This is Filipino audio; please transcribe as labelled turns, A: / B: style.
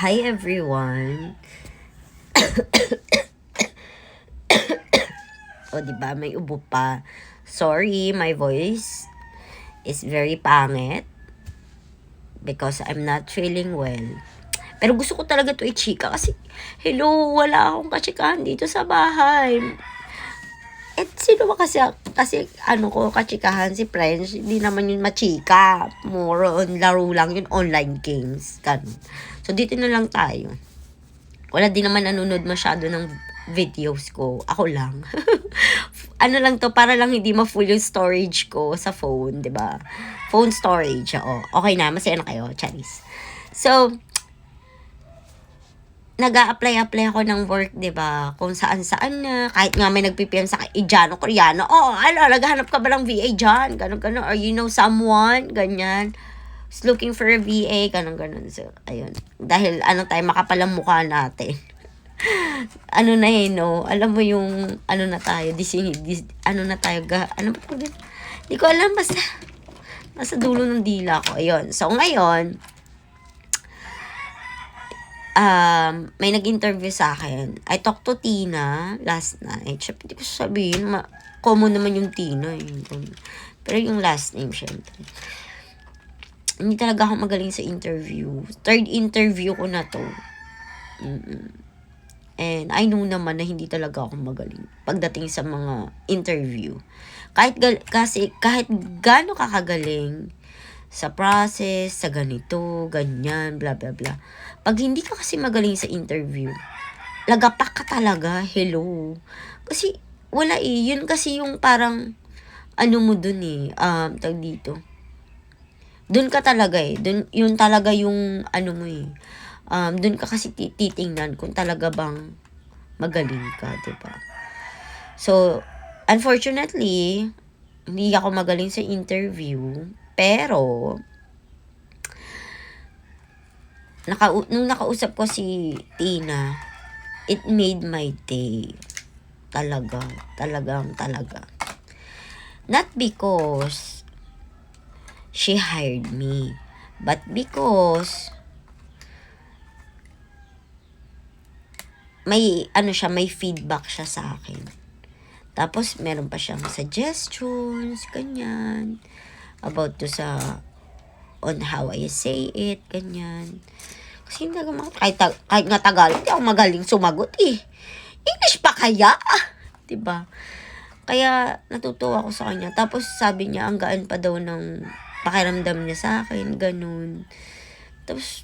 A: Hi everyone. O diba, may ubo pa. Sorry, my voice is very pangit because I'm not feeling well. Pero gusto ko talaga to i-chika kasi hello, wala akong kachikahan dito sa bahay. Eh, sino ba kasi kachikahan si French, hindi naman yun machika. More on laro lang yun, online games. Ganun. So, dito na lang tayo. Wala din naman nanonood masyado ng videos ko. Ako lang. Ano lang to, para lang hindi ma-full yung storage ko sa phone, di ba? Phone storage, oo. Okay na, masaya na kayo, charis. So, nag-a-apply ako ng work, 'di ba? Kung saan-saan na, kahit nga may nagpi-PM sa Indiano, Koreano. Oh, naghahanap ka ba ng VA diyan? Ganun. Or you know someone, ganyan. Is looking for a VA, ganun. So, ayun. Dahil tayo makapalang mukha natin. No? Alam mo yung na tayo, Hindi ko alam, basta nasa dulo ng dila ko. Ayun. So, ngayon, may nag-interview sa akin. I talked to Tina last night. Siyempre, hindi ko sabihin, common naman yung Tina. Pero yung last name, syempre. Hindi talaga ako magaling sa interview. Third interview ko na to. And I know naman na hindi talaga ako magaling pagdating sa mga interview. Kahit gaano kakagaling sa process, sa ganito, ganyan, bla bla bla. Pag hindi ka kasi magaling sa interview, lagapak ka talaga, hello. Kasi wala yun kasi yung parang mo dun tag dito. Dun ka talaga yun talaga yung mo dun ka kasi titingnan kung talaga bang magaling ka, diba? So, unfortunately, hindi ako magaling sa interview. Pero, nung nakausap ko si Tina, it made my day. Talagang. Not because she hired me, but because may feedback siya sa akin. Tapos, meron pa siyang suggestions, ganyan, about to sa on how I say it, ganyan. Kasi hindi kahit nga Tagalog, hindi ako magaling sumagot English pa kaya? Diba? Kaya natutuwa ako sa kanya. Tapos sabi niya, ang gaan pa daw ng pakiramdam niya sa akin, ganun. Tapos